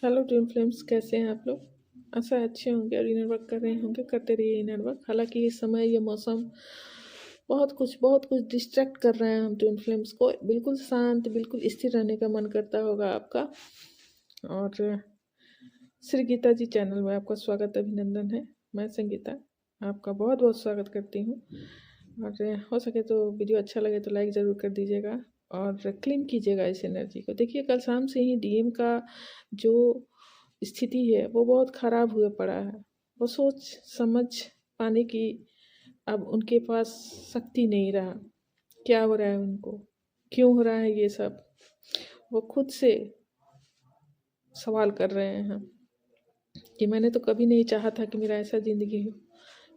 Hello twin flames, कैसे हैं आप लोग। आशा है अच्छे होंगे और इनर वर्क कर रहे होंगे। करते रहिए इनर वर्क। हालांकि ये समय, ये मौसम बहुत कुछ डिस्ट्रैक्ट कर रहे हैं हम ट्विन फ्लेम्स को। बिल्कुल शांत, बिल्कुल स्थिर रहने का मन करता होगा आपका। और श्री गीता जी चैनल में आपका स्वागत, अभिनंदन है। मैं संगीता आपका बहुत बहुत स्वागत करती हूँ। और हो सके तो वीडियो अच्छा लगे तो लाइक ज़रूर कर दीजिएगा और क्लीन कीजिएगा इस एनर्जी को। देखिए, कल शाम से ही डीएम का जो स्थिति है वो बहुत ख़राब हुए पड़ा है। वो सोच समझ पाने की अब उनके पास शक्ति नहीं रहा। क्या हो रहा है उनको, क्यों हो रहा है ये सब, वो खुद से सवाल कर रहे हैं कि मैंने तो कभी नहीं चाहा था कि मेरा ऐसा ज़िंदगी हो,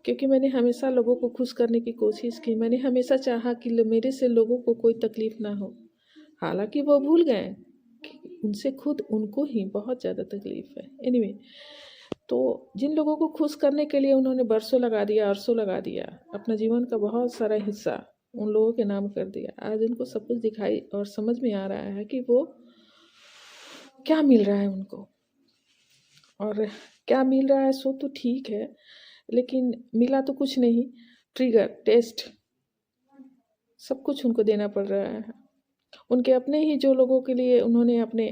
क्योंकि मैंने हमेशा लोगों को खुश करने की कोशिश की। मैंने हमेशा चाहा कि मेरे से लोगों को कोई तकलीफ़ ना हो। हालांकि वो भूल गए कि उनसे खुद उनको ही बहुत ज़्यादा तकलीफ़ है। एनीवे, तो जिन लोगों को खुश करने के लिए उन्होंने बरसों लगा दिया, अरसों लगा दिया, अपना जीवन का बहुत सारा हिस्सा उन लोगों के नाम कर दिया, आज उनको सब कुछ दिखाई और समझ में आ रहा है कि वो क्या मिल रहा है उनको। और क्या मिल रहा है सो तो ठीक है, लेकिन मिला तो कुछ नहीं। ट्रिगर, टेस्ट, सब कुछ उनको देना पड़ रहा है। उनके अपने ही जो लोगों के लिए उन्होंने अपने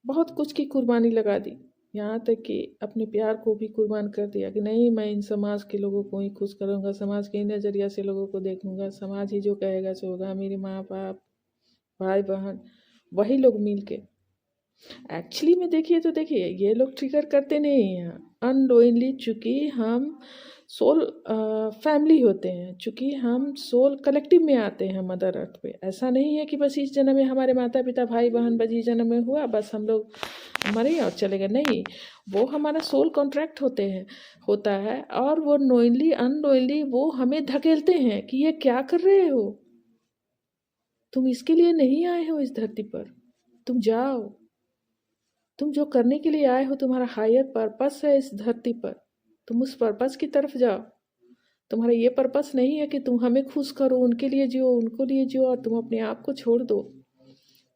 बहुत कुछ की कुर्बानी लगा दी, यहाँ तक कि अपने प्यार को भी कुर्बान कर दिया कि नहीं, मैं इन समाज के लोगों को ही खुश करूँगा, समाज के नज़रिया से लोगों को देखूँगा, समाज ही जो कहेगा सो होगा। मेरे माँ बाप, भाई बहन, वही लोग मिल के एक्चुअली में देखिए तो देखिए, ये लोग ट्रिगर करते नहीं हैं अननोइंगली। चूँकि हम सोल फैमिली होते हैं, चूँकि हम सोल कलेक्टिव में आते हैं मदर अर्थ पे। ऐसा नहीं है कि बस इस जन्म में हमारे माता पिता भाई बहन बस इस जन्म में हुआ, बस हम लोग मरे और चले गए। नहीं, वो हमारा सोल कॉन्ट्रैक्ट होता है, और वो नोइंगली अननोइंगली वो हमें धकेलते हैं कि ये क्या कर रहे हो, तुम इसके लिए नहीं आए हो इस धरती पर, तुम जाओ, तुम जो करने के लिए आए हो, तुम्हारा हायर पर्पस है इस धरती पर, तुम उस पर्पस की तरफ जाओ। तुम्हारा ये पर्पस नहीं है कि तुम हमें खुश करो, उनके लिए जियो, उनको लिए जियो और तुम अपने आप को छोड़ दो।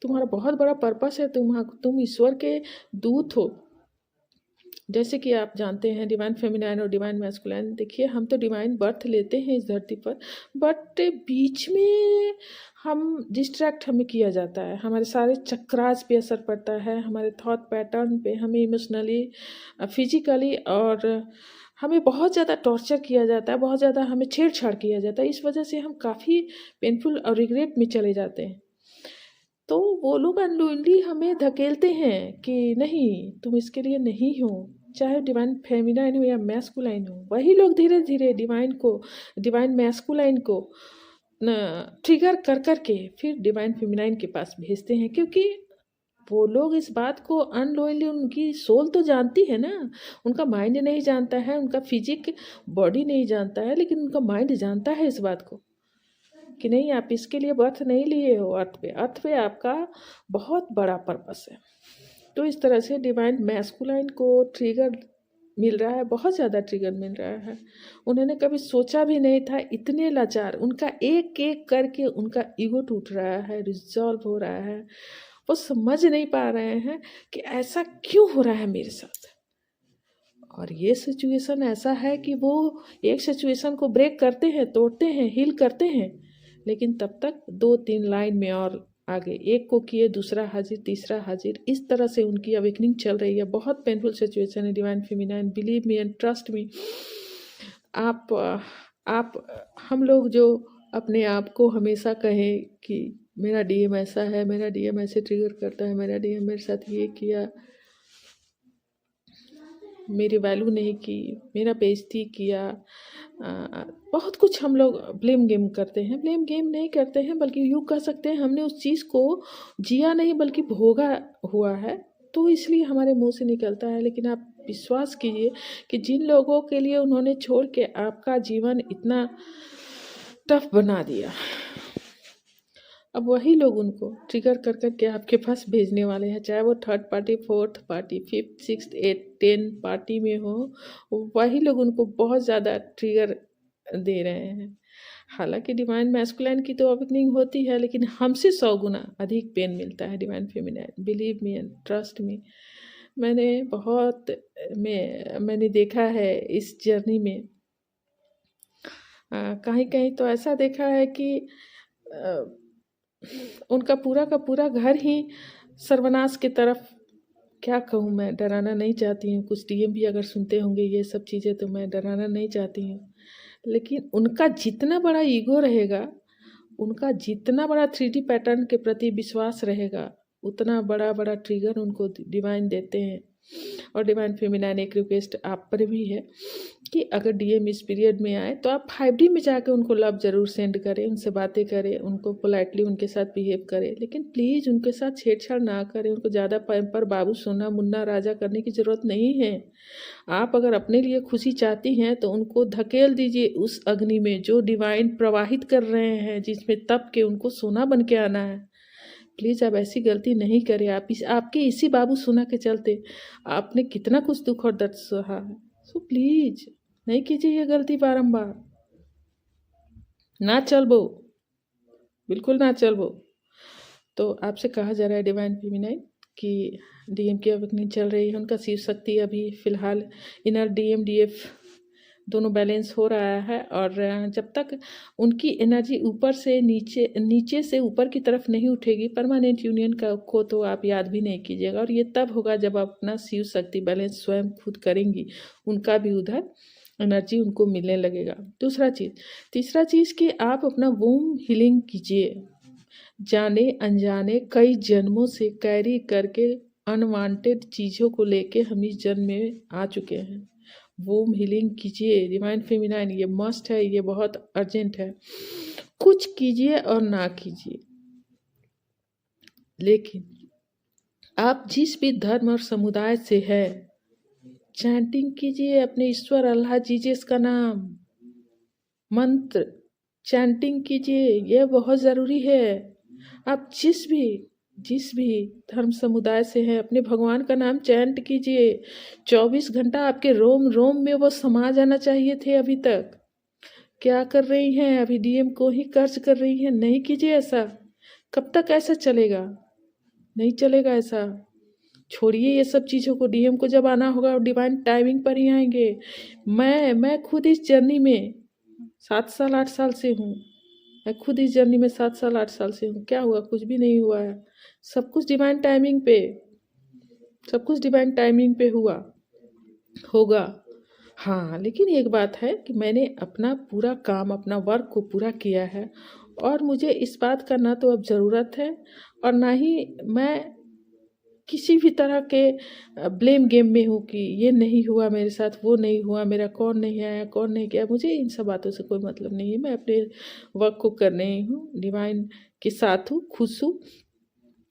तुम्हारा बहुत बड़ा पर्पस है, तुम ईश्वर के दूत हो। जैसे कि आप जानते हैं डिवाइन फेमिनाइन और डिवाइन मैस्कुलाइन। देखिए, हम तो डिवाइन बर्थ लेते हैं इस धरती पर, बट बीच में हमें किया जाता है, हमारे सारे चक्रास पे असर पड़ता है, हमारे थॉट पैटर्न पे, हमें इमोशनली, फिजिकली, और हमें बहुत ज़्यादा टॉर्चर किया जाता है, बहुत ज़्यादा हमें छेड़छाड़ किया जाता है। इस वजह से हम काफ़ी पेनफुल और रिग्रेट में चले जाते हैं। तो वो लोग अननोइंगली हमें धकेलते हैं कि नहीं, तुम इसके लिए नहीं हो। चाहे डिवाइन फेमिनाइन हो या मैस्कुलाइन हो, वही लोग धीरे धीरे डिवाइन मैस्कुलाइन को ट्रिगर कर कर के फिर डिवाइन फेमिनाइन के पास भेजते हैं। क्योंकि वो लोग इस बात को अननोइंगली, उनकी सोल तो जानती है ना, उनका माइंड नहीं जानता है, उनका फिजिक बॉडी नहीं जानता है, लेकिन उनका माइंड जानता है इस बात को कि नहीं, आप इसके लिए बर्थ नहीं लिए हो अर्थ पे आपका बहुत बड़ा पर्पस है। तो इस तरह से डिवाइन मैस्कुलाइन को ट्रिगर मिल रहा है, बहुत ज़्यादा ट्रिगर मिल रहा है। उन्होंने कभी सोचा भी नहीं था, इतने लाचार, उनका एक एक करके उनका ईगो टूट रहा है, रिजॉल्व हो रहा है। वो समझ नहीं पा रहे हैं कि ऐसा क्यों हो रहा है मेरे साथ। और ये सिचुएशन ऐसा है कि वो एक सिचुएशन को ब्रेक करते हैं, तोड़ते हैं, हील करते हैं, लेकिन तब तक 2-3 लाइन में और आगे, एक को किए दूसरा हाजिर, तीसरा हाजिर, इस तरह से उनकी अवेकनिंग चल रही है। बहुत पेनफुल सिचुएशन है divine feminine, believe me and trust me. आप आप हम लोग जो अपने आप को हमेशा कहें कि मेरा डीएम ऐसा है, मेरा डीएम ऐसे ट्रिगर करता है, मेरा डीएम मेरे साथ ये किया, मेरी वैल्यू नहीं की, मेरा बेइज्जती किया, बहुत कुछ हम लोग ब्लेम गेम करते हैं। ब्लेम गेम नहीं करते हैं, बल्कि यूँ कह सकते हैं हमने उस चीज़ को जिया नहीं बल्कि भोगा हुआ है, तो इसलिए हमारे मुंह से निकलता है। लेकिन आप विश्वास कीजिए कि जिन लोगों के लिए उन्होंने छोड़ के आपका जीवन इतना टफ बना दिया, अब वही लोग उनको ट्रिगर कर कर के आपके पास भेजने वाले हैं। चाहे वो third party, fourth party, fifth, sixth, eight, 10 party में हो, वही लोग उनको बहुत ज़्यादा ट्रिगर दे रहे हैं। हालांकि डिवाइन मैस्कुलाइन की तो अवेकनिंग होती है, लेकिन हमसे 100 गुना अधिक पेन मिलता है divine feminine, believe me and trust me. मैंने बहुत मैंने देखा है इस जर्नी में। कहीं कहीं तो ऐसा देखा है कि अ, उनका पूरा का पूरा घर ही सर्वनाश की तरफ। क्या कहूँ, मैं डराना नहीं चाहती हूँ, कुछ डीएम भी अगर सुनते होंगे ये सब चीज़ें तो मैं डराना नहीं चाहती हूँ, लेकिन उनका जितना बड़ा ईगो रहेगा, उनका जितना बड़ा 3D पैटर्न के प्रति विश्वास रहेगा, उतना बड़ा बड़ा ट्रिगर उनको डिवाइन देते हैं। और डिवाइन फेमिनाइन एक रिक्वेस्ट आप पर भी है कि अगर डीएम इस पीरियड में आए तो आप 5D में जाके उनको लव ज़रूर सेंड करें, उनसे बातें करें, उनको पोलाइटली उनके साथ बिहेव करें, लेकिन प्लीज़ उनके साथ छेड़छाड़ ना करें। उनको ज़्यादा पैम्पर बाबू सोना मुन्ना राजा करने की ज़रूरत नहीं है। आप अगर अपने लिए खुशी चाहती हैं तो उनको धकेल दीजिए उस अग्नि में जो डिवाइन प्रवाहित कर रहे हैं, जिसमें तप के उनको सोना बन के आना है। प्लीज़ आप ऐसी गलती नहीं करें। आपके इसी बाबू सोना के चलते आपने कितना कुछ दुख और दर्द सहा है। सो प्लीज़ नहीं कीजिए ये गलती बारंबार। ना चल वो, बिल्कुल ना चल वो। तो आपसे कहा जा रहा है डिवाइन फेमिनाइन कि डीएम की अवग्नि चल रही है, उनका शिव शक्ति अभी फ़िलहाल इनर डीएम डीएफ दोनों बैलेंस हो रहा है। और जब तक उनकी एनर्जी ऊपर से नीचे से ऊपर की तरफ नहीं उठेगी परमानेंट यूनियन को तो आप याद भी नहीं कीजिएगा। और ये तब होगा जब आप अपना शिव शक्ति बैलेंस स्वयं खुद करेंगी, उनका भी उधर एनर्जी उनको मिलने लगेगा। तीसरा चीज़ कि आप अपना वोम हीलिंग कीजिए। जाने अनजाने कई जन्मों से कैरी करके अनवांटेड चीज़ों को लेके हम इस जन्म में आ चुके हैं। वोम हीलिंग कीजिए डिवाइन फेमिनाइन, ये मस्ट है, ये बहुत अर्जेंट है। कुछ कीजिए और ना कीजिए, लेकिन आप जिस भी धर्म और समुदाय से है, चैंटिंग कीजिए अपने ईश्वर अल्लाह जीजस का नाम, मंत्र चैंटिंग कीजिए, यह बहुत ज़रूरी है। आप जिस भी धर्म समुदाय से हैं, अपने भगवान का नाम चैंट कीजिए। 24 घंटा आपके रोम रोम में वो समा जाना चाहिए थे। अभी तक क्या कर रही हैं? अभी डीएम को ही कर्ज कर रही हैं। नहीं कीजिए ऐसा। कब तक ऐसा चलेगा? नहीं चलेगा ऐसा। छोड़िए ये सब चीज़ों को। डीएम को जब आना होगा डिवाइन टाइमिंग पर ही आएंगे। मैं खुद इस जर्नी में 7 साल 8 साल से हूँ। मैं खुद इस जर्नी में 7 साल 8 साल से हूँ। क्या हुआ? कुछ भी नहीं हुआ है। सब कुछ डिवाइन टाइमिंग पे हुआ होगा। हाँ, लेकिन एक बात है कि मैंने अपना पूरा काम, अपना वर्क को पूरा किया है, और मुझे इस बात का ना तो अब ज़रूरत है और ना ही मैं किसी भी तरह के ब्लेम गेम में हूँ कि ये नहीं हुआ मेरे साथ, वो नहीं हुआ, मेरा कौन नहीं आया, कौन नहीं किया। मुझे इन सब बातों से कोई मतलब नहीं है। मैं अपने वर्क को कर रही हूँ, डिवाइन के साथ हूँ, खुश हूँ।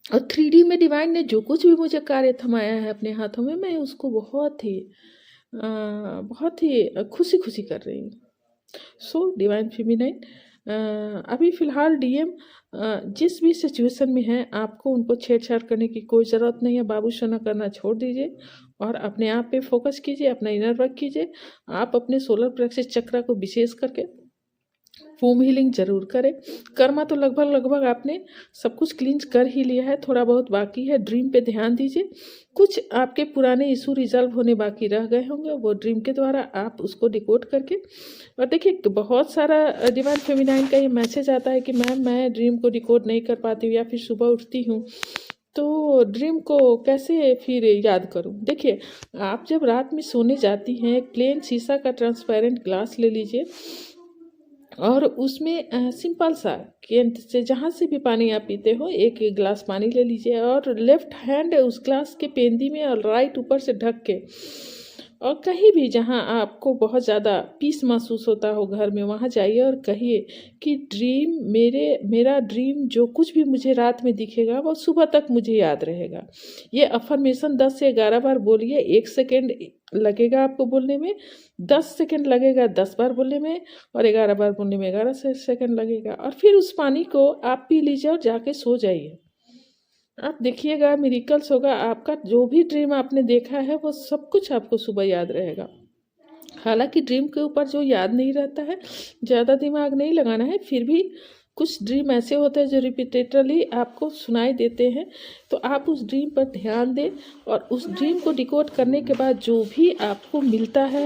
और 3D में डिवाइन ने जो कुछ भी मुझे कार्य थमाया है अपने हाथों में, मैं उसको बहुत ही खुशी खुशी कर रही हूँ। सो डिवाइन फेमिनाइन, अभी फ़िलहाल डीएम जिस भी सिचुएशन में है, आपको उनको छेड़छाड़ करने की कोई ज़रूरत नहीं है। बाबू सोना करना छोड़ दीजिए और अपने आप पे फोकस कीजिए, अपना इनर वर्क कीजिए। आप अपने सोलर प्लेक्सस चक्र को विशेष करके वोम हीलिंग जरूर करें। कर्मा तो लगभग आपने सब कुछ क्लींस कर ही लिया है, थोड़ा बहुत बाकी है। ड्रीम पे ध्यान दीजिए। कुछ आपके पुराने इशू रिजल्व होने बाकी रह गए होंगे, वो ड्रीम के द्वारा आप उसको डिकोड करके। और देखिए, बहुत सारा डिवाइन फेमिनाइन का ये मैसेज आता है कि मैम मैं ड्रीम को डिकोड नहीं कर पाती हूँ, या फिर सुबह उठती हूँ तो ड्रीम को कैसे फिर याद करूँ। देखिए, आप जब रात में सोने जाती हैं, एक प्लेन शीशा का ट्रांसपेरेंट ग्लास ले लीजिए और उसमें सिंपल सा केंट से जहाँ से भी पानी आप पीते हो एक गिलास पानी ले लीजिए और लेफ्ट हैंड उस ग्लास के पेंदी में और राइट ऊपर से ढक के, और कहीं भी जहाँ आपको बहुत ज़्यादा पीस महसूस होता हो घर में, वहाँ जाइए और कहिए कि मेरा ड्रीम जो कुछ भी मुझे रात में दिखेगा वो सुबह तक मुझे याद रहेगा। ये अफर्मेशन 10 से 11 बार बोलिए। 1 सेकेंड लगेगा आपको बोलने में, 10 सेकेंड लगेगा 10 बार बोलने में, और 11 बार बोलने में 11 सेकेंड लगेगा। और फिर उस पानी को आप पी लीजिए और जाके सो जाइए। आप देखिएगा मिरेकल्स होगा। आपका जो भी ड्रीम आपने देखा है वो सब कुछ आपको सुबह याद रहेगा। हालांकि ड्रीम के ऊपर जो याद नहीं रहता है, ज़्यादा दिमाग नहीं लगाना है, फिर भी कुछ ड्रीम ऐसे होते हैं जो रिपीटेडली आपको सुनाई देते हैं, तो आप उस ड्रीम पर ध्यान दें और उस ड्रीम को डिकोड करने के बाद जो भी आपको मिलता है